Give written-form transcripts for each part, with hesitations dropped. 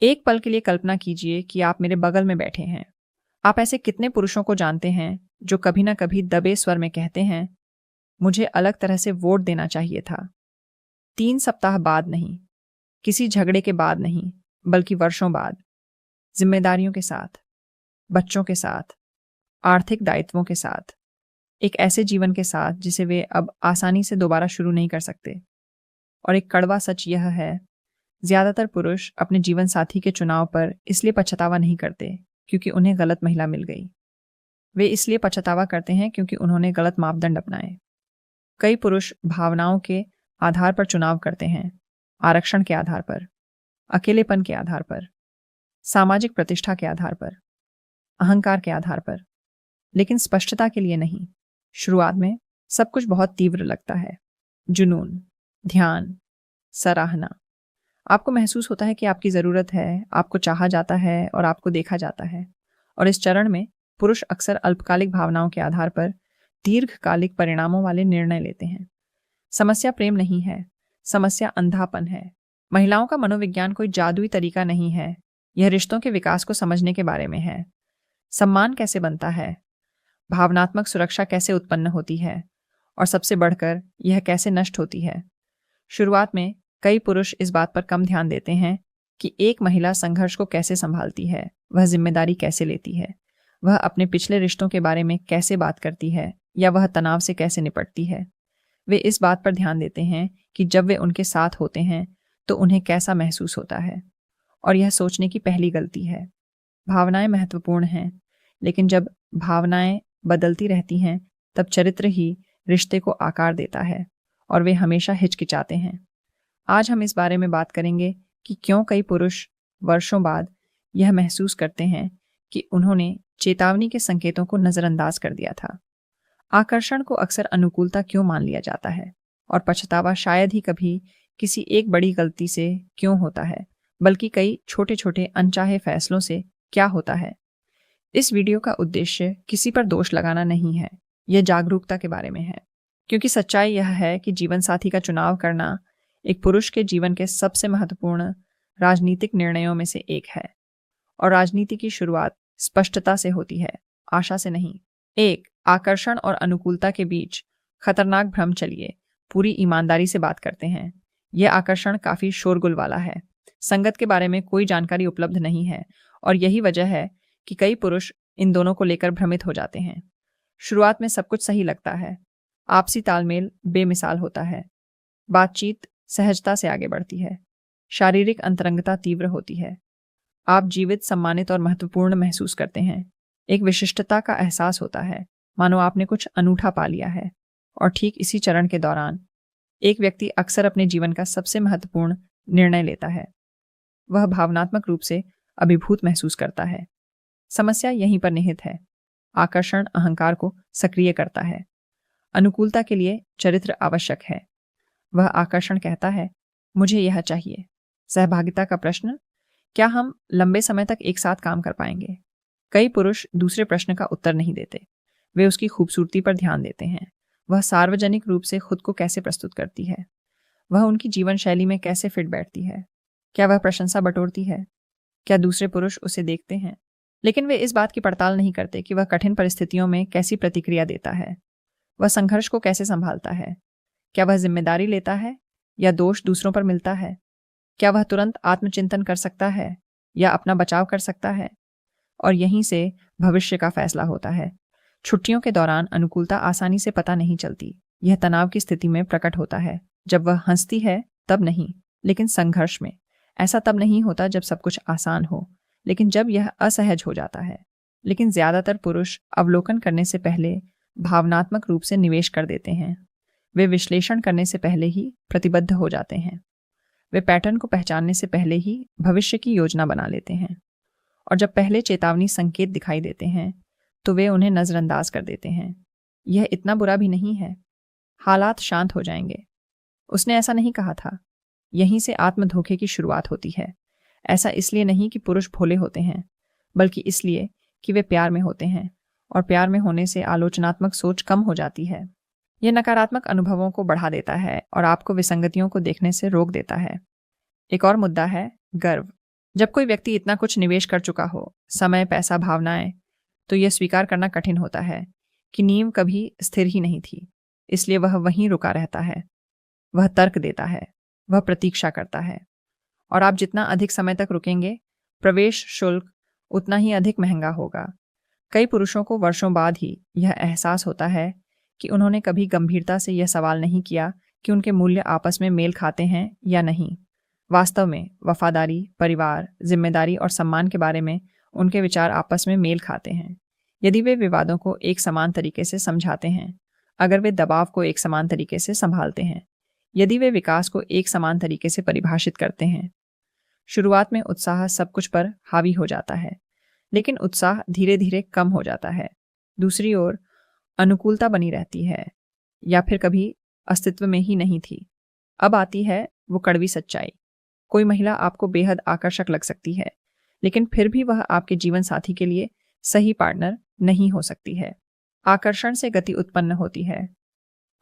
एक पल के लिए कल्पना कीजिए कि आप मेरे बगल में बैठे हैं। आप ऐसे कितने पुरुषों को जानते हैं जो कभी ना कभी दबे स्वर में कहते हैं, मुझे अलग तरह से वोट देना चाहिए था। 3 सप्ताह बाद नहीं, किसी झगड़े के बाद नहीं, बल्कि वर्षों बाद, जिम्मेदारियों के साथ, बच्चों के साथ, आर्थिक दायित्वों के साथ, एक ऐसे जीवन के साथ जिसे वे अब आसानी से दोबारा शुरू नहीं कर सकते। और एक कड़वा सच यह है, ज्यादातर पुरुष अपने जीवन साथी के चुनाव पर इसलिए पछतावा नहीं करते क्योंकि उन्हें गलत महिला मिल गई। वे इसलिए पछतावा करते हैं क्योंकि उन्होंने गलत मापदंड अपनाए। कई पुरुष भावनाओं के आधार पर चुनाव करते हैं, आरक्षण के आधार पर, अकेलेपन के आधार पर, सामाजिक प्रतिष्ठा के आधार पर, अहंकार के आधार पर, लेकिन स्पष्टता के लिए नहीं। शुरुआत में सब कुछ बहुत तीव्र लगता है, जुनून, ध्यान, सराहना। आपको महसूस होता है कि आपकी जरूरत है, आपको चाहा जाता है और आपको देखा जाता है। और इस चरण में पुरुष अक्सर अल्पकालिक भावनाओं के आधार पर दीर्घकालिक परिणामों वाले निर्णय लेते हैं। समस्या प्रेम नहीं है, समस्या अंधापन है। महिलाओं का मनोविज्ञान कोई जादुई तरीका नहीं है, यह रिश्तों के विकास को समझने के बारे में है। सम्मान कैसे बनता है, भावनात्मक सुरक्षा कैसे उत्पन्न होती है, और सबसे बढ़कर यह कैसे नष्ट होती है। शुरुआत में कई पुरुष इस बात पर कम ध्यान देते हैं कि एक महिला संघर्ष को कैसे संभालती है, वह जिम्मेदारी कैसे लेती है, वह अपने पिछले रिश्तों के बारे में कैसे बात करती है, या वह तनाव से कैसे निपटती है। वे इस बात पर ध्यान देते हैं कि जब वे उनके साथ होते हैं तो उन्हें कैसा महसूस होता है। और यह सोचने की पहली गलती है। भावनाएं महत्वपूर्ण हैं, लेकिन जब भावनाएं बदलती रहती हैं तब चरित्र ही रिश्ते को आकार देता है और वे हमेशा हिचकिचाते हैं। आज हम इस बारे में बात करेंगे कि क्यों कई पुरुष वर्षों बाद यह महसूस करते हैं कि उन्होंने चेतावनी के संकेतों को नजरअंदाज कर दिया था। आकर्षण को अक्सर अनुकूलता क्यों मान लिया जाता है, और पछतावा शायद ही कभी किसी एक बड़ी गलती से क्यों होता है, बल्कि कई छोटे छोटे अनचाहे फैसलों से क्या होता है। इस वीडियो का उद्देश्य किसी पर दोष लगाना नहीं है, यह जागरूकता के बारे में है। क्योंकि सच्चाई यह है कि जीवन साथी का चुनाव करना एक पुरुष के जीवन के सबसे महत्वपूर्ण राजनीतिक निर्णयों में से एक है। और राजनीति की शुरुआत स्पष्टता से होती है, आशा से नहीं। एक, आकर्षण और अनुकूलता के बीच खतरनाक भ्रम। चलिए पूरी ईमानदारी से बात करते हैं। यह आकर्षण काफी शोरगुल वाला है, संगत के बारे में कोई जानकारी उपलब्ध नहीं है, और यही वजह है कि कई पुरुष इन दोनों को लेकर भ्रमित हो जाते हैं। शुरुआत में सब कुछ सही लगता है, आपसी तालमेल बेमिसाल होता है, बातचीत सहजता से आगे बढ़ती है, शारीरिक अंतरंगता तीव्र होती है, आप जीवित, सम्मानित और महत्वपूर्ण महसूस करते हैं। एक विशिष्टता का एहसास होता है, मानो आपने कुछ अनूठा पा लिया है। और ठीक इसी चरण के दौरान एक व्यक्ति अक्सर अपने जीवन का सबसे महत्वपूर्ण निर्णय लेता है। वह भावनात्मक रूप से अभिभूत महसूस करता है। समस्या यहीं पर निहित है। आकर्षण अहंकार को सक्रिय करता है, अनुकूलता के लिए चरित्र आवश्यक है। वह आकर्षण कहता है, मुझे यह चाहिए। सहभागिता का प्रश्न, क्या हम लंबे समय तक एक साथ काम कर पाएंगे? कई पुरुष दूसरे प्रश्न का उत्तर नहीं देते, वे उसकी खूबसूरती पर ध्यान देते हैं। वह सार्वजनिक रूप से खुद को कैसे प्रस्तुत करती है, वह उनकी जीवन शैली में कैसे फिट बैठती है, क्या वह प्रशंसा बटोरती है, क्या दूसरे पुरुष उसे देखते हैं। लेकिन वे इस बात की पड़ताल नहीं करते कि वह कठिन परिस्थितियों में कैसी प्रतिक्रिया देता है, वह संघर्ष को कैसे संभालता है, क्या वह जिम्मेदारी लेता है या दोष दूसरों पर मिलता है, क्या वह तुरंत आत्मचिंतन कर सकता है या अपना बचाव कर सकता है। और यहीं से भविष्य का फैसला होता है। छुट्टियों के दौरान अनुकूलता आसानी से पता नहीं चलती, यह तनाव की स्थिति में प्रकट होता है। जब वह हंसती है तब नहीं, लेकिन संघर्ष में। ऐसा तब नहीं होता जब सब कुछ आसान हो, लेकिन जब यह असहज हो जाता है। लेकिन ज्यादातर पुरुष अवलोकन करने से पहले भावनात्मक रूप से निवेश कर देते हैं। वे विश्लेषण करने से पहले ही प्रतिबद्ध हो जाते हैं। वे पैटर्न को पहचानने से पहले ही भविष्य की योजना बना लेते हैं। और जब पहले चेतावनी संकेत दिखाई देते हैं तो वे उन्हें नजरअंदाज कर देते हैं। यह इतना बुरा भी नहीं है, हालात शांत हो जाएंगे। उसने ऐसा नहीं कहा था। यहीं से आत्मधोखे की शुरुआत होती है। ऐसा इसलिए नहीं कि पुरुष भोले होते हैं, बल्कि इसलिए कि वे प्यार में होते हैं, और प्यार में होने से आलोचनात्मक सोच कम हो जाती है। यह नकारात्मक अनुभवों को बढ़ा देता है और आपको विसंगतियों को देखने से रोक देता है। एक और मुद्दा है गर्व। जब कोई व्यक्ति इतना कुछ निवेश कर चुका हो, समय, पैसा, भावनाएं, तो यह स्वीकार करना कठिन होता है कि नींव कभी स्थिर ही नहीं थी। इसलिए वह वहीं रुका रहता है। वह तर्क देता है, वह प्रतीक्षा करता है। और आप जितना अधिक समय तक रुकेंगे, प्रवेश शुल्क उतना ही अधिक महंगा होगा। कई पुरुषों को वर्षों बाद ही यह एहसास होता है कि उन्होंने कभी गंभीरता से यह सवाल नहीं किया कि उनके मूल्य आपस में मेल खाते हैं या नहीं। वास्तव में वफादारी, परिवार, जिम्मेदारी और सम्मान के बारे में उनके विचार आपस में मेल खाते हैं। यदि वे विवादों को एक समान तरीके से समझाते हैं, अगर वे दबाव को एक समान तरीके से संभालते हैं, यदि वे विकास को एक समान तरीके से परिभाषित करते हैं। शुरुआत में उत्साह सब कुछ पर हावी हो जाता है, लेकिन उत्साह धीरे धीरे कम हो जाता है। दूसरी ओर अनुकूलता बनी रहती है, या फिर कभी अस्तित्व में ही नहीं थी। अब आती है वो कड़वी सच्चाई। कोई महिला आपको बेहद आकर्षक लग सकती है, लेकिन फिर भी वह आपके जीवन साथी के लिए सही पार्टनर नहीं हो सकती है। आकर्षण से गति उत्पन्न होती है,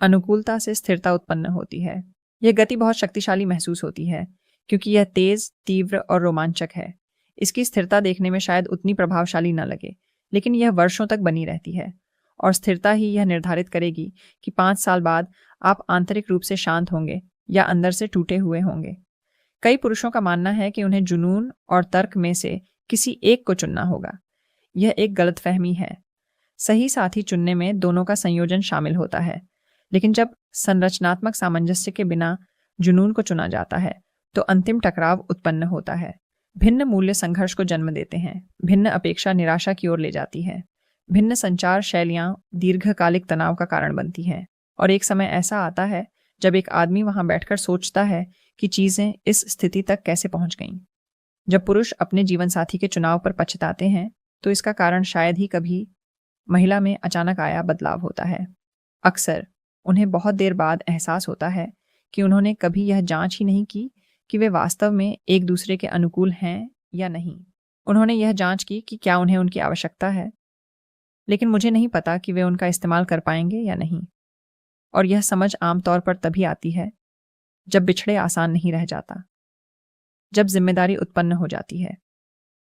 अनुकूलता से स्थिरता उत्पन्न होती है। यह गति बहुत शक्तिशाली महसूस होती है क्योंकि यह तेज, तीव्र और रोमांचक है। इसकी स्थिरता देखने में शायद उतनी प्रभावशाली न लगे, लेकिन यह वर्षों तक बनी रहती है। और स्थिरता ही यह निर्धारित करेगी कि 5 साल बाद आप आंतरिक रूप से शांत होंगे या अंदर से टूटे हुए होंगे। कई पुरुषों का मानना है कि उन्हें जुनून और तर्क में से किसी एक को चुनना होगा। यह एक गलतफहमी है। सही साथी चुनने में दोनों का संयोजन शामिल होता है, लेकिन जब संरचनात्मक सामंजस्य के बिना जुनून को चुना जाता है तो अंतिम टकराव उत्पन्न होता है। भिन्न मूल्य संघर्ष को जन्म देते हैं, भिन्न अपेक्षा निराशा की ओर ले जाती है, भिन्न संचार शैलियां दीर्घकालिक तनाव का कारण बनती हैं। और एक समय ऐसा आता है जब एक आदमी वहां बैठकर सोचता है कि चीजें इस स्थिति तक कैसे पहुंच गईं। जब पुरुष अपने जीवन साथी के चुनाव पर पछताते हैं तो इसका कारण शायद ही कभी महिला में अचानक आया बदलाव होता है। अक्सर उन्हें बहुत देर बाद एहसास होता है कि उन्होंने कभी यह जांच ही नहीं की कि वे वास्तव में एक दूसरे के अनुकूल हैं या नहीं। उन्होंने यह जांच की कि क्या उन्हें उनकी आवश्यकता है, लेकिन मुझे नहीं पता कि वे उनका इस्तेमाल कर पाएंगे या नहीं। और यह समझ आमतौर पर तभी आती है जब बिछड़े आसान नहीं रह जाता, जब जिम्मेदारी उत्पन्न हो जाती है,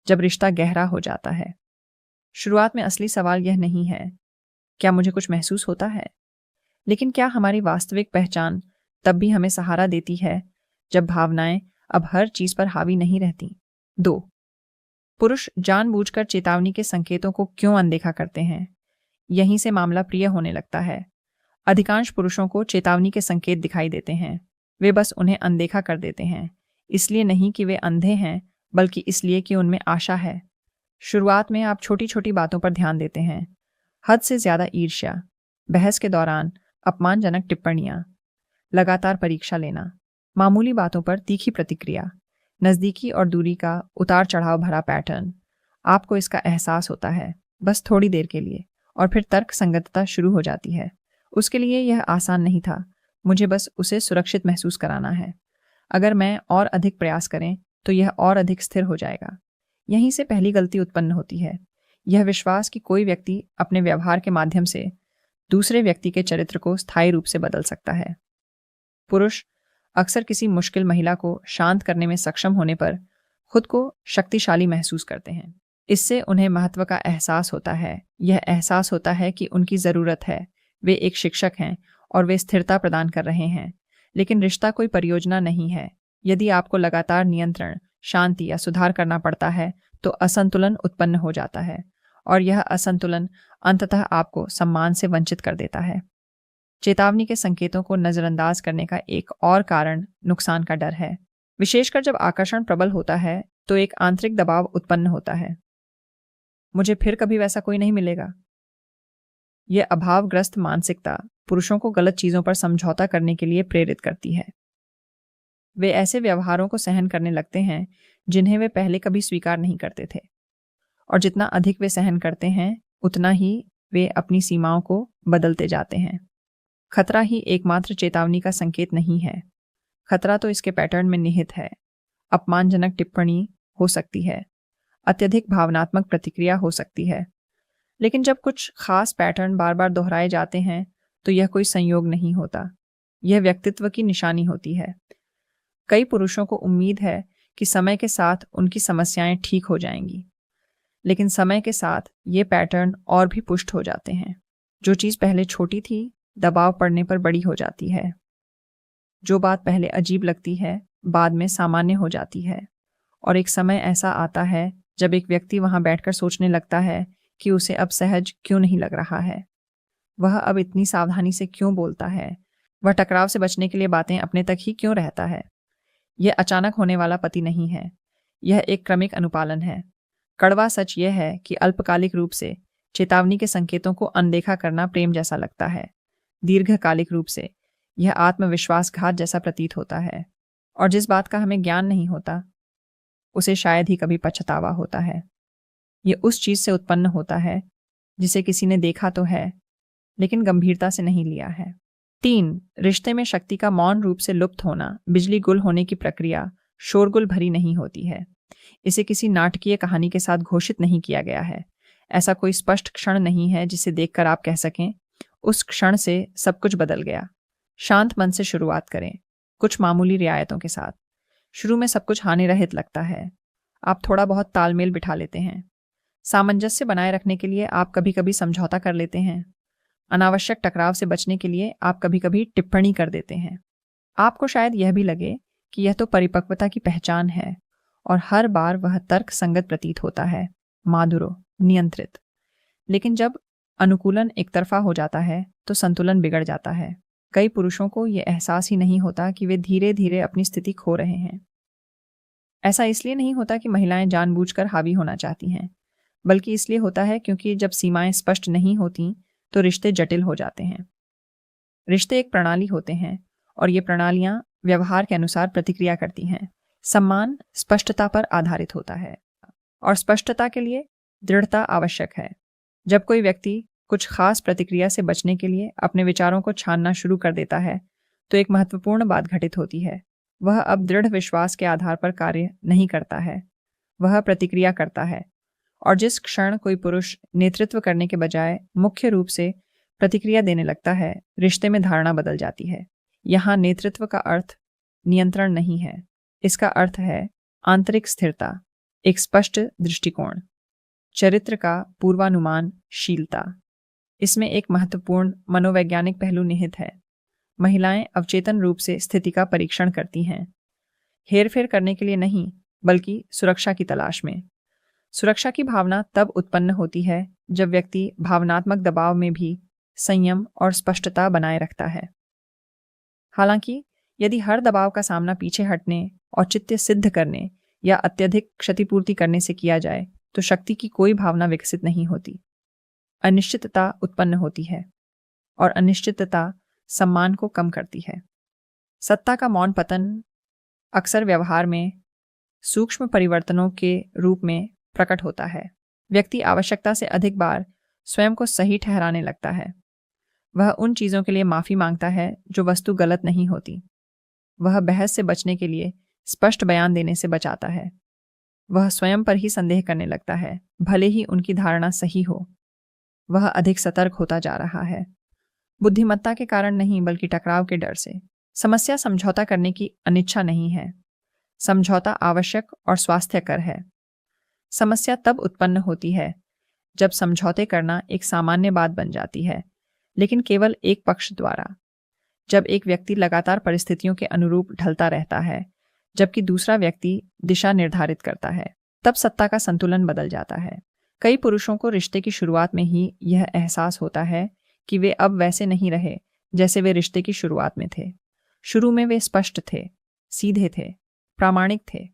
जब रिश्ता गहरा हो जाता है। शुरुआत में असली सवाल यह नहीं है क्या मुझे कुछ महसूस होता है, लेकिन क्या हमारी वास्तविक पहचान तब भी हमें सहारा देती है जब भावनाएं अब हर चीज पर हावी नहीं रहती। 2. पुरुष जानबूझकर चेतावनी के संकेतों को क्यों अनदेखा करते हैं? यहीं से मामला प्रिय होने लगता है। अधिकांश पुरुषों को चेतावनी के संकेत दिखाई देते हैं, वे बस उन्हें अनदेखा कर देते हैं। इसलिए नहीं कि वे अंधे हैं, बल्कि इसलिए कि उनमें आशा है। शुरुआत में आप छोटी छोटी बातों पर ध्यान देते हैं, हद से ज्यादा ईर्ष्या, बहस के दौरान अपमानजनक टिप्पणियां, लगातार परीक्षा लेना, मामूली बातों पर तीखी प्रतिक्रिया, नजदीकी और दूरी का उतार चढ़ाव भरा पैटर्न। आपको इसका एहसास होता है, बस थोड़ी देर के लिए, और फिर तर्क संगतता शुरू हो जाती है। उसके लिए यह आसान नहीं था, मुझे बस उसे सुरक्षित महसूस कराना है। अगर मैं और अधिक प्रयास करें तो यह और अधिक स्थिर हो जाएगा। यहीं से पहली गलती उत्पन्न होती है, यह विश्वास कि कोई व्यक्ति अपने व्यवहार के माध्यम से दूसरे व्यक्ति के चरित्र को स्थायी रूप से बदल सकता है। पुरुष अक्सर किसी मुश्किल महिला को शांत करने में सक्षम होने पर खुद को शक्तिशाली महसूस करते हैं। इससे उन्हें महत्व का एहसास होता है। यह एहसास होता है कि उनकी ज़रूरत है, वे एक शिक्षक हैं और वे स्थिरता प्रदान कर रहे हैं। लेकिन रिश्ता कोई परियोजना नहीं है। यदि आपको लगातार नियंत्रण, शांति या सुधार करना पड़ता है तो असंतुलन उत्पन्न हो जाता है, और यह असंतुलन अंततः आपको सम्मान से वंचित कर देता है। चेतावनी के संकेतों को नजरअंदाज करने का एक और कारण नुकसान का डर है। विशेषकर जब आकर्षण प्रबल होता है तो एक आंतरिक दबाव उत्पन्न होता है, मुझे फिर कभी वैसा कोई नहीं मिलेगा। यह अभावग्रस्त मानसिकता पुरुषों को गलत चीजों पर समझौता करने के लिए प्रेरित करती है। वे ऐसे व्यवहारों को सहन करने लगते हैं जिन्हें वे पहले कभी स्वीकार नहीं करते थे, और जितना अधिक वे सहन करते हैं उतना ही वे अपनी सीमाओं को बदलते जाते हैं। खतरा ही एकमात्र चेतावनी का संकेत नहीं है, खतरा तो इसके पैटर्न में निहित है। अपमानजनक टिप्पणी हो सकती है, अत्यधिक भावनात्मक प्रतिक्रिया हो सकती है, लेकिन जब कुछ खास पैटर्न बार बार दोहराए जाते हैं तो यह कोई संयोग नहीं होता, यह व्यक्तित्व की निशानी होती है। कई पुरुषों को उम्मीद है कि समय के साथ उनकी समस्याएं ठीक हो जाएंगी, लेकिन समय के साथ ये पैटर्न और भी पुष्ट हो जाते हैं। जो चीज़ पहले छोटी थी, दबाव पड़ने पर बड़ी हो जाती है। जो बात पहले अजीब लगती है, बाद में सामान्य हो जाती है। और एक समय ऐसा आता है जब एक व्यक्ति वहां बैठकर सोचने लगता है कि उसे अब सहज क्यों नहीं लग रहा है, वह अब इतनी सावधानी से क्यों बोलता है, वह टकराव से बचने के लिए बातें अपने तक ही क्यों रहता है। यह अचानक होने वाला पति नहीं है, यह एक क्रमिक अनुपालन है। कड़वा सच यह है कि अल्पकालिक रूप से चेतावनी के संकेतों को अनदेखा करना प्रेम जैसा लगता है। दीर्घकालिक रूप से यह आत्मविश्वासघात जैसा प्रतीत होता है, और जिस बात का हमें ज्ञान नहीं होता उसे शायद ही कभी पछतावा होता है। यह उस चीज से उत्पन्न होता है जिसे किसी ने देखा तो है, लेकिन गंभीरता से नहीं लिया है। 3. रिश्ते में शक्ति का मौन रूप से लुप्त होना। बिजली गुल होने की प्रक्रिया शोरगुल भरी नहीं होती है। इसे किसी नाटकीय कहानी के साथ घोषित नहीं किया गया है। ऐसा कोई स्पष्ट क्षण नहीं है जिसे देखकर आप कह सकें, उस क्षण से सब कुछ बदल गया। शांत मन से शुरुआत करें, कुछ मामूली रियायतों के साथ। शुरू में सब कुछ हानि रहित लगता है। आप थोड़ा बहुत तालमेल बिठा लेते हैं। सामंजस्य बनाए रखने के लिए आप कभी कभी समझौता कर लेते हैं। अनावश्यक टकराव से बचने के लिए आप कभी कभी टिप्पणी कर देते हैं। आपको शायद यह भी लगे कि यह तो परिपक्वता की पहचान है, और हर बार वह तर्क संगत प्रतीत होता है, माधुरो, नियंत्रित। लेकिन जब अनुकूलन एक तरफा हो जाता है तो संतुलन बिगड़ जाता है। कई पुरुषों को यह एहसास ही नहीं होता कि वे धीरे धीरे अपनी स्थिति खो रहे हैं। ऐसा इसलिए नहीं होता कि महिलाएं जानबूझकर हावी होना चाहती हैं, बल्कि इसलिए होता है क्योंकि जब सीमाएं स्पष्ट नहीं होती तो रिश्ते जटिल हो जाते हैं। रिश्ते एक प्रणाली होते हैं, और ये प्रणालियां व्यवहार के अनुसार प्रतिक्रिया करती हैं। सम्मान स्पष्टता पर आधारित होता है, और स्पष्टता के लिए दृढ़ता आवश्यक है। जब कोई व्यक्ति कुछ खास प्रतिक्रिया से बचने के लिए अपने विचारों को छानना शुरू कर देता है, तो एक महत्वपूर्ण बात घटित होती है। वह अब दृढ़ विश्वास के आधार पर कार्य नहीं करता है, वह प्रतिक्रिया करता है। और जिस क्षण कोई पुरुष नेतृत्व करने के बजाय मुख्य रूप से प्रतिक्रिया देने लगता है, रिश्ते में धारणा बदल जाती है। यहाँ नेतृत्व का अर्थ नियंत्रण नहीं है, इसका अर्थ है आंतरिक स्थिरता, एक स्पष्ट दृष्टिकोण, चरित्र का पूर्वानुमानशीलता। इसमें एक महत्वपूर्ण मनोवैज्ञानिक पहलू निहित है। महिलाएं अवचेतन रूप से स्थिति का परीक्षण करती हैं, हेरफेर करने के लिए नहीं, बल्कि सुरक्षा की तलाश में। सुरक्षा की भावना तब उत्पन्न होती है जब व्यक्ति भावनात्मक दबाव में भी संयम और स्पष्टता बनाए रखता है। हालांकि यदि हर दबाव का सामना पीछे हटने, औचित्य सिद्ध करने या अत्यधिक क्षतिपूर्ति करने से किया जाए, तो शक्ति की कोई भावना विकसित नहीं होती। अनिश्चितता उत्पन्न होती है, और अनिश्चितता सम्मान को कम करती है। सत्ता का मौन पतन अक्सर व्यवहार में सूक्ष्म परिवर्तनों के रूप में प्रकट होता है। व्यक्ति आवश्यकता से अधिक बार स्वयं को सही ठहराने लगता है। वह उन चीज़ों के लिए माफ़ी मांगता है जो वस्तु गलत नहीं होती। वह बहस से बचने के लिए स्पष्ट बयान देने से बचाता है। वह स्वयं पर ही संदेह करने लगता है, भले ही उनकी धारणा सही हो। वह अधिक सतर्क होता जा रहा है, बुद्धिमत्ता के कारण नहीं, बल्कि टकराव के डर से। समस्या समझौता करने की अनिच्छा नहीं है, समझौता आवश्यक और स्वास्थ्यकर है। समस्या तब उत्पन्न होती है जब समझौते करना एक सामान्य बात बन जाती है, लेकिन केवल एक पक्ष द्वारा। जब एक व्यक्ति लगातार परिस्थितियों के अनुरूप ढलता रहता है, जबकि दूसरा व्यक्ति दिशा निर्धारित करता है, तब सत्ता का संतुलन बदल जाता है। कई पुरुषों को रिश्ते की शुरुआत में ही यह एहसास होता है कि वे अब वैसे नहीं रहे जैसे वे रिश्ते की शुरुआत में थे। शुरू में वे स्पष्ट थे, सीधे थे, प्रामाणिक थे।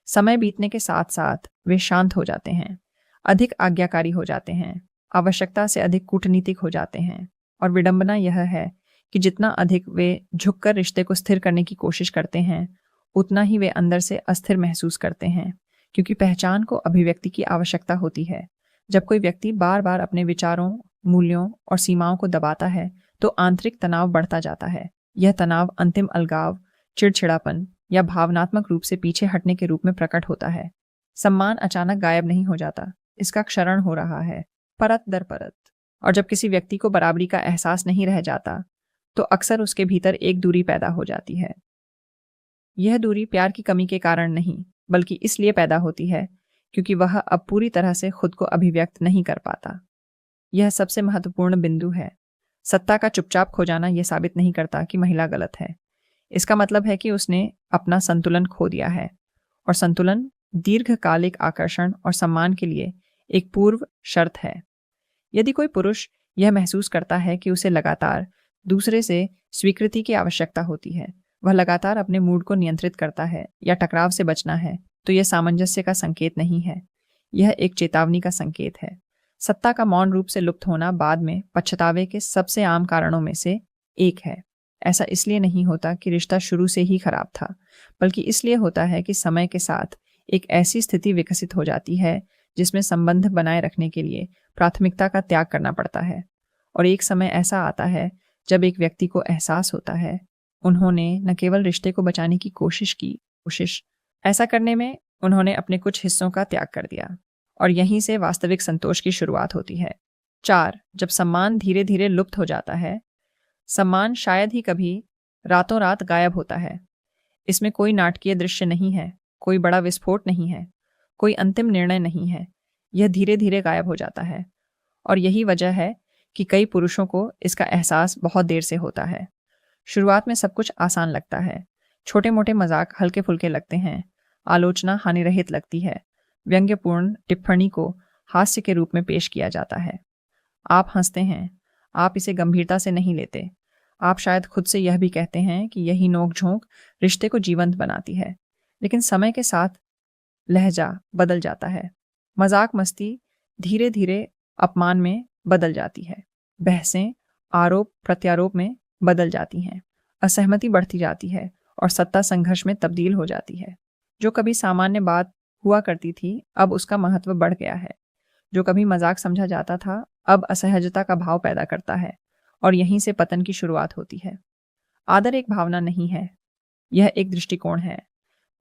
समय बीतने के साथ साथ वे शांत हो जाते हैं, अधिक आज्ञाकारी हो जाते हैं, आवश्यकता से अधिक कूटनीतिक हो जाते हैं। और विडंबना यह है कि जितना अधिक वे झुककर रिश्ते को स्थिर करने की कोशिश करते हैं, उतना ही वे अंदर से अस्थिर महसूस करते हैं, क्योंकि पहचान को अभिव्यक्ति की आवश्यकता होती है। जब कोई व्यक्ति बार बार अपने विचारों, मूल्यों और सीमाओं को दबाता है, तो आंतरिक तनाव बढ़ता जाता है। यह तनाव अंतिम अलगाव, चिड़चिड़ापन या भावनात्मक रूप से पीछे हटने के रूप में प्रकट होता है। सम्मान अचानक गायब नहीं हो जाता, इसका क्षरण हो रहा है, परत दर परत। और जब किसी व्यक्ति को बराबरी का एहसास नहीं रह जाता, तो अक्सर उसके भीतर एक दूरी पैदा हो जाती है। यह दूरी प्यार की कमी के कारण नहीं, बल्कि इसलिए पैदा होती है क्योंकि वह अब पूरी तरह से खुद को अभिव्यक्त नहीं कर पाता। यह सबसे महत्वपूर्ण बिंदु है। सत्ता का चुपचाप खो जाना यह साबित नहीं करता कि महिला गलत है। इसका मतलब है कि उसने अपना संतुलन खो दिया है, और संतुलन दीर्घकालिक आकर्षण और सम्मान के लिए एक पूर्व शर्त है। यदि कोई पुरुष यह महसूस करता है कि उसे लगातार दूसरे से स्वीकृति की आवश्यकता होती है, वह लगातार अपने मूड को नियंत्रित करता है या टकराव से बचना है, तो यह सामंजस्य का संकेत नहीं है, यह एक चेतावनी का संकेत है। सत्ता का मौन रूप से लुप्त होना बाद में पछतावे के सबसे आम कारणों में से एक है। ऐसा इसलिए नहीं होता कि रिश्ता शुरू से ही खराब था, बल्कि इसलिए होता है कि समय के साथ एक ऐसी स्थिति विकसित हो जाती है जिसमें संबंध बनाए रखने के लिए प्राथमिकता का त्याग करना पड़ता है। और एक समय ऐसा आता है जब एक व्यक्ति को एहसास होता है उन्होंने न केवल रिश्ते को बचाने की कोशिश ऐसा करने में उन्होंने अपने कुछ हिस्सों का त्याग कर दिया, और यहीं से वास्तविक संतोष की शुरुआत होती है। 4. जब सम्मान धीरे धीरे लुप्त हो जाता है। सम्मान शायद ही कभी रातों रात गायब होता है। इसमें कोई नाटकीय दृश्य नहीं है, कोई बड़ा विस्फोट नहीं है, कोई अंतिम निर्णय नहीं है। यह धीरे धीरे गायब हो जाता है, और यही वजह है कि कई पुरुषों को इसका एहसास बहुत देर से होता है। शुरुआत में सब कुछ आसान लगता है, छोटे मोटे मजाक हल्के फुल्के लगते हैं, आलोचना हानिरहित लगती है, व्यंग्यपूर्ण टिप्पणी को हास्य के रूप में पेश किया जाता है। आप हंसते हैं, आप इसे गंभीरता से नहीं लेते। आप शायद खुद से यह भी कहते हैं कि यही नोक-झोंक रिश्ते को जीवंत बनाती है। लेकिन समय के साथ लहजा बदल जाता है। मजाक मस्ती धीरे धीरे अपमान में बदल जाती है। बहसें आरोप प्रत्यारोप में बदल जाती हैं। असहमति बढ़ती जाती है और सत्ता संघर्ष में तब्दील हो जाती है। जो कभी सामान्य बात हुआ करती थी, अब उसका महत्व बढ़ गया है। जो कभी मजाक समझा जाता था, अब असहजता का भाव पैदा करता है, और यहीं से पतन की शुरुआत होती है। आदर एक भावना नहीं है, यह एक दृष्टिकोण है।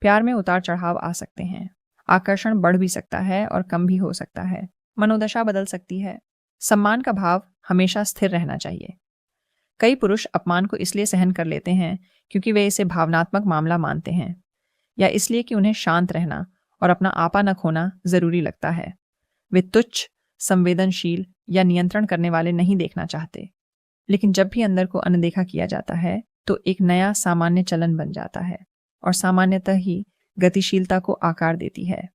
प्यार में उतार चढ़ाव आ सकते हैं, आकर्षण बढ़ भी सकता है और कम भी हो सकता है, मनोदशा बदल सकती है। सम्मान का भाव हमेशा स्थिर रहना चाहिए। कई पुरुष अपमान को इसलिए सहन कर लेते हैं क्योंकि वे इसे भावनात्मक मामला मानते हैं, या इसलिए कि उन्हें शांत रहना और अपना आपा न खोना जरूरी लगता है। वे तुच्छ, संवेदनशील या नियंत्रण करने वाले नहीं देखना चाहते। लेकिन जब भी अंदर को अनदेखा किया जाता है तो एक नया सामान्य चलन बन जाता है, और सामान्यतः ही गतिशीलता को आकार देती है।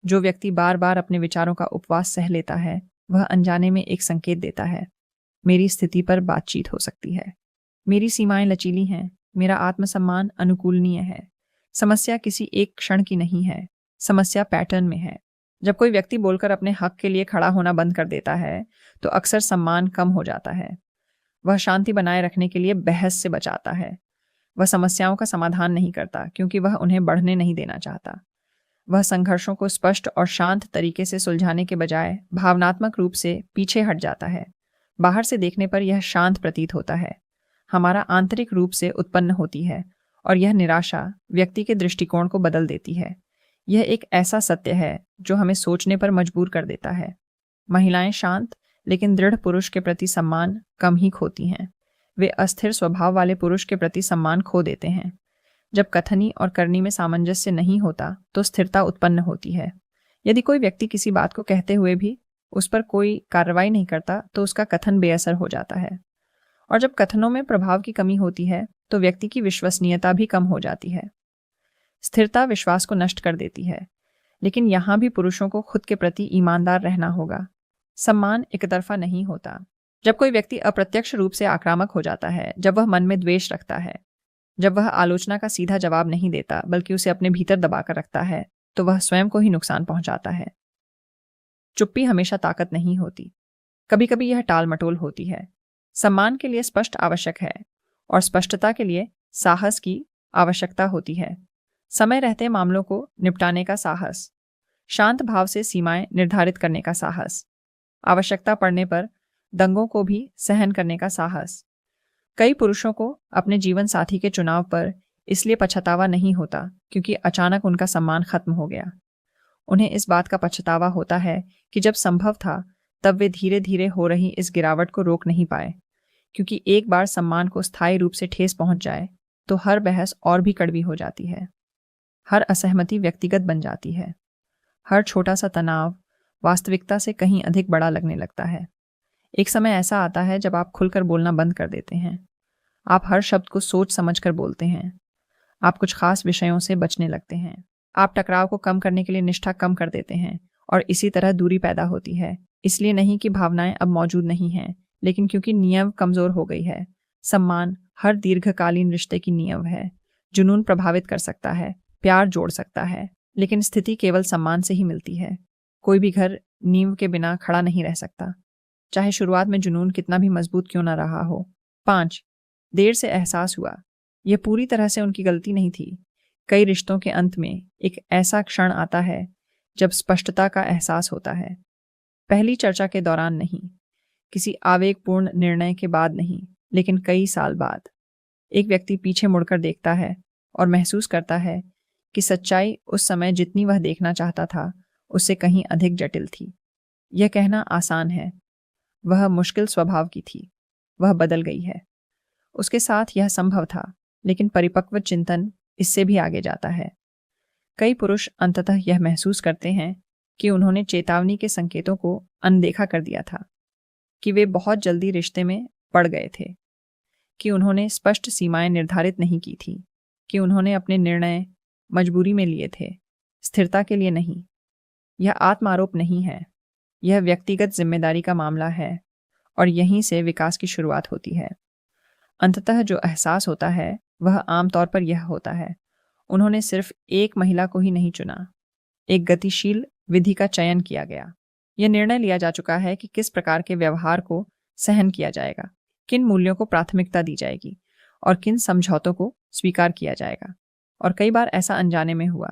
जो व्यक्ति बार बार अपने विचारों का उपवास सह लेता है, वह अनजाने में एक संकेत देता है, मेरी स्थिति पर बातचीत हो सकती है, मेरी सीमाएं लचीली हैं, मेरा आत्मसम्मान अनुकूलनीय है। समस्या किसी एक क्षण की नहीं है, समस्या पैटर्न में है। जब कोई व्यक्ति बोलकर अपने हक के लिए खड़ा होना बंद कर देता है तो अक्सर सम्मान कम हो जाता है। वह शांति बनाए रखने के लिए बहस से बचाता है। वह समस्याओं का समाधान नहीं करता क्योंकि वह उन्हें बढ़ने नहीं देना चाहता। वह संघर्षों को स्पष्ट और शांत तरीके से सुलझाने के बजाय भावनात्मक रूप से पीछे हट जाता है। बाहर से देखने पर यह शांत प्रतीत होता है, हमारा आंतरिक रूप से उत्पन्न होती है, और यह निराशा व्यक्ति के दृष्टिकोण को बदल देती है। यह एक ऐसा सत्य है जो हमें सोचने पर मजबूर कर देता है। महिलाएं शांत लेकिन दृढ़ पुरुष के प्रति सम्मान कम ही खोती हैं। वे अस्थिर स्वभाव वाले पुरुष के प्रति सम्मान खो देते हैं। जब कथनी और करनी में सामंजस्य नहीं होता तो स्थिरता उत्पन्न होती है। यदि कोई व्यक्ति किसी बात को कहते हुए भी उस पर कोई कार्रवाई नहीं करता तो उसका कथन बेअसर हो जाता है, और जब कथनों में प्रभाव की कमी होती है तो व्यक्ति की विश्वसनीयता भी कम हो जाती है। स्थिरता विश्वास को नष्ट कर देती है, लेकिन यहां भी पुरुषों को खुद के प्रति ईमानदार रहना होगा। सम्मान एकतरफा नहीं होता। जब कोई व्यक्ति अप्रत्यक्ष रूप से आक्रामक हो जाता है, जब वह मन में द्वेष रखता है, जब वह आलोचना का सीधा जवाब नहीं देता बल्कि उसे अपने भीतर दबाकर रखता है, तो वह स्वयं को ही नुकसान पहुंचाता है। चुप्पी हमेशा ताकत नहीं होती, कभी कभी यह टाल मटोल होती है। सम्मान के लिए स्पष्ट आवश्यक है, और स्पष्टता के लिए साहस की आवश्यकता होती है। समय रहते मामलों को निपटाने का साहस, शांत भाव से सीमाएं निर्धारित करने का साहस, आवश्यकता पड़ने पर दंगों को भी सहन करने का साहस। कई पुरुषों को अपने जीवन साथी के चुनाव पर इसलिए पछतावा नहीं होता क्योंकि अचानक उनका सम्मान खत्म हो गया। उन्हें इस बात का पछतावा होता है कि जब संभव था तब वे धीरे धीरे हो रही इस गिरावट को रोक नहीं पाए, क्योंकि एक बार सम्मान को स्थायी रूप से ठेस पहुंच जाए तो हर बहस और भी कड़वी हो जाती है। हर असहमति व्यक्तिगत बन जाती है। हर छोटा सा तनाव वास्तविकता से कहीं अधिक बड़ा लगने लगता है। एक समय ऐसा आता है जब आप खुलकर बोलना बंद कर देते हैं। आप हर शब्द को सोच समझ कर बोलते हैं। आप कुछ खास विषयों से बचने लगते हैं। आप टकराव को कम करने के लिए निष्ठा कम कर देते हैं और इसी तरह दूरी पैदा होती है। इसलिए नहीं कि भावनाएं अब मौजूद नहीं हैं, लेकिन क्योंकि नींव कमजोर हो गई है। सम्मान हर दीर्घकालीन रिश्ते की नींव है। जुनून प्रभावित कर सकता है, प्यार जोड़ सकता है, लेकिन स्थिति केवल सम्मान से ही मिलती है। कोई भी घर नींव के बिना खड़ा नहीं रह सकता, चाहे शुरुआत में जुनून कितना भी मजबूत क्यों ना रहा हो। 5. देर से एहसास हुआ। यह पूरी तरह से उनकी गलती नहीं थी। कई रिश्तों के अंत में एक ऐसा क्षण आता है जब स्पष्टता का एहसास होता है। पहली चर्चा के दौरान नहीं, किसी आवेगपूर्ण निर्णय के बाद नहीं, लेकिन कई साल बाद। एक व्यक्ति पीछे मुड़कर देखता है और महसूस करता है कि सच्चाई उस समय जितनी वह देखना चाहता था उससे कहीं अधिक जटिल थी। यह कहना आसान है, वह मुश्किल स्वभाव की थी, वह बदल गई है। उसके साथ यह संभव था, लेकिन परिपक्व चिंतन इससे भी आगे जाता है। कई पुरुष अंततः यह महसूस करते हैं कि उन्होंने चेतावनी के संकेतों को अनदेखा कर दिया था, कि वे बहुत जल्दी रिश्ते में पड़ गए थे, कि उन्होंने स्पष्ट सीमाएं निर्धारित नहीं की थी, कि उन्होंने अपने निर्णय मजबूरी में लिए थे, स्थिरता के लिए नहीं। यह आत्मारोप नहीं है, यह व्यक्तिगत जिम्मेदारी का मामला है और यहीं से विकास की शुरुआत होती है। अंततः जो एहसास होता है वह आमतौर पर यह होता है, उन्होंने सिर्फ एक महिला को ही नहीं चुना, एक गतिशील विधि का चयन किया गया। यह निर्णय लिया जा चुका है कि किस प्रकार के व्यवहार को सहन किया जाएगा, किन मूल्यों को प्राथमिकता दी जाएगी और किन समझौतों को स्वीकार किया जाएगा। और कई बार ऐसा अनजाने में हुआ।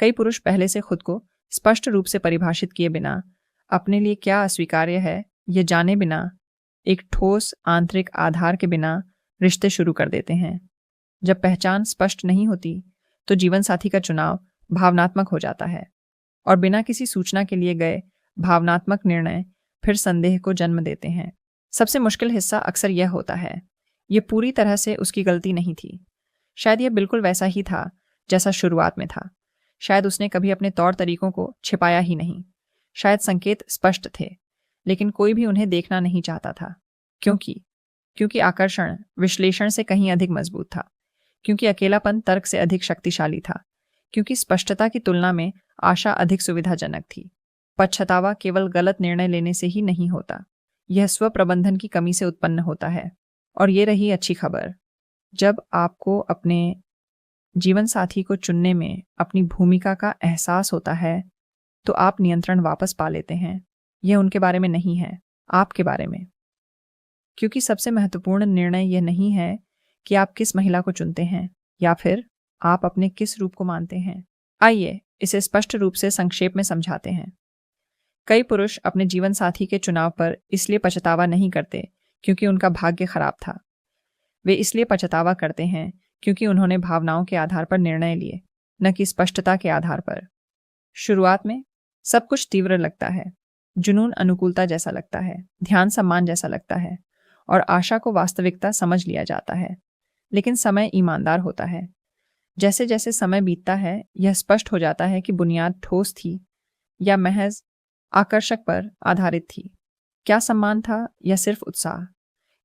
कई पुरुष पहले से खुद को स्पष्ट रूप से परिभाषित किए बिना, अपने लिए क्या अस्वीकार्य है यह जाने बिना, एक ठोस आंतरिक आधार के बिना रिश्ते शुरू कर देते हैं। जब पहचान स्पष्ट नहीं होती तो जीवन साथी का चुनाव भावनात्मक हो जाता है और बिना किसी सूचना के लिए गए भावनात्मक निर्णय फिर संदेह को जन्म देते हैं। सबसे मुश्किल हिस्सा अक्सर यह होता है, यह पूरी तरह से उसकी गलती नहीं थी। शायद यह बिल्कुल वैसा ही था जैसा शुरुआत में था। शायद उसने कभी अपने तौर तरीकों को छिपाया ही नहीं। शायद संकेत स्पष्ट थे, लेकिन कोई भी उन्हें देखना नहीं चाहता था। क्योंकि आकर्षण विश्लेषण से कहीं अधिक मजबूत था, क्योंकि अकेलापन तर्क से अधिक शक्तिशाली था, क्योंकि स्पष्टता की तुलना में आशा अधिक सुविधाजनक थी। पश्चातावा केवल गलत निर्णय लेने से ही नहीं होता, यह स्व प्रबंधन की कमी से उत्पन्न होता है। और ये रही अच्छी खबर, जब आपको अपने जीवन साथी को चुनने में अपनी भूमिका का एहसास होता है तो आप नियंत्रण वापस पा लेते हैं। यह उनके बारे में नहीं है, आपके बारे में। क्योंकि सबसे महत्वपूर्ण निर्णय यह नहीं है कि आप किस महिला को चुनते हैं या फिर आप अपने किस रूप को मानते हैं। आइए इसे स्पष्ट रूप से संक्षेप में समझाते हैं। कई पुरुष अपने जीवन साथी के चुनाव पर इसलिए पछतावा नहीं करते क्योंकि उनका भाग्य खराब था। वे इसलिए पछतावा करते हैं क्योंकि उन्होंने भावनाओं के आधार पर निर्णय लिए, न कि स्पष्टता के आधार पर। शुरुआत में सब कुछ तीव्र लगता है, जुनून अनुकूलता जैसा लगता है, ध्यान सम्मान जैसा लगता है और आशा को वास्तविकता समझ लिया जाता है। लेकिन समय ईमानदार होता है। जैसे जैसे समय बीतता है यह स्पष्ट हो जाता है कि बुनियाद ठोस थी या महज आकर्षक पर आधारित थी। क्या सम्मान था या सिर्फ उत्साह?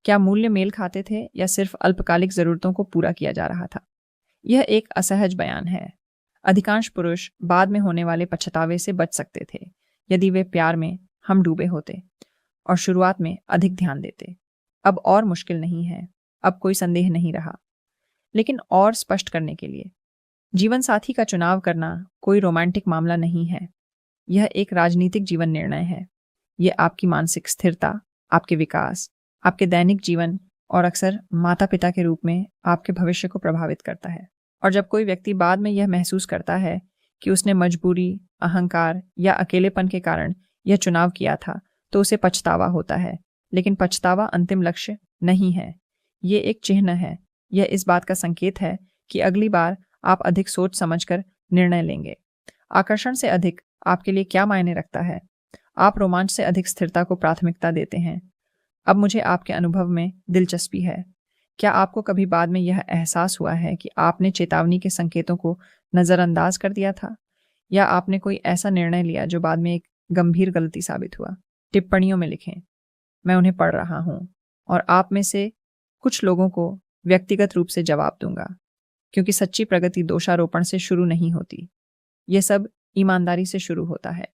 क्या मूल्य मेल खाते थे या सिर्फ अल्पकालिक जरूरतों को पूरा किया जा रहा था? यह एक असहज बयान है। अधिकांश पुरुष बाद में होने वाले पछतावे से बच सकते थे यदि वे प्यार में हम डूबे होते और शुरुआत में अधिक ध्यान देते। अब और मुश्किल नहीं है, अब कोई संदेह नहीं रहा। लेकिन और स्पष्ट करने के लिए, जीवन साथी का चुनाव करना कोई रोमांटिक मामला नहीं है। यह एक राजनीतिक जीवन निर्णय है। यह आपकी मानसिक स्थिरता, आपके विकास, आपके दैनिक जीवन और अक्सर माता पिता के रूप में आपके भविष्य को प्रभावित करता है। और जब कोई व्यक्ति बाद में यह महसूस करता है कि उसने मजबूरी, अहंकार या अकेलेपन के कारण यह चुनाव किया था तो उसे पछतावा होता है। लेकिन पछतावा अंतिम लक्ष्य नहीं है, ये एक चिन्ह है। यह इस बात का संकेत है कि अगली बार आप अधिक सोच समझकर निर्णय लेंगे। आकर्षण से अधिक आपके लिए क्या मायने रखता है? आप रोमांच से अधिक स्थिरता को प्राथमिकता देते हैं। अब मुझे आपके अनुभव में दिलचस्पी है। क्या आपको कभी बाद में यह एहसास हुआ है कि आपने चेतावनी के संकेतों को नज़रअंदाज कर दिया था, या आपने कोई ऐसा निर्णय लिया जो बाद में एक गंभीर गलती साबित हुआ? टिप्पणियों में लिखें। मैं उन्हें पढ़ रहा हूं और आप में से कुछ लोगों को व्यक्तिगत रूप से जवाब दूंगा, क्योंकि सच्ची प्रगति दोषारोपण से शुरू नहीं होती। यह सब ईमानदारी से शुरू होता है।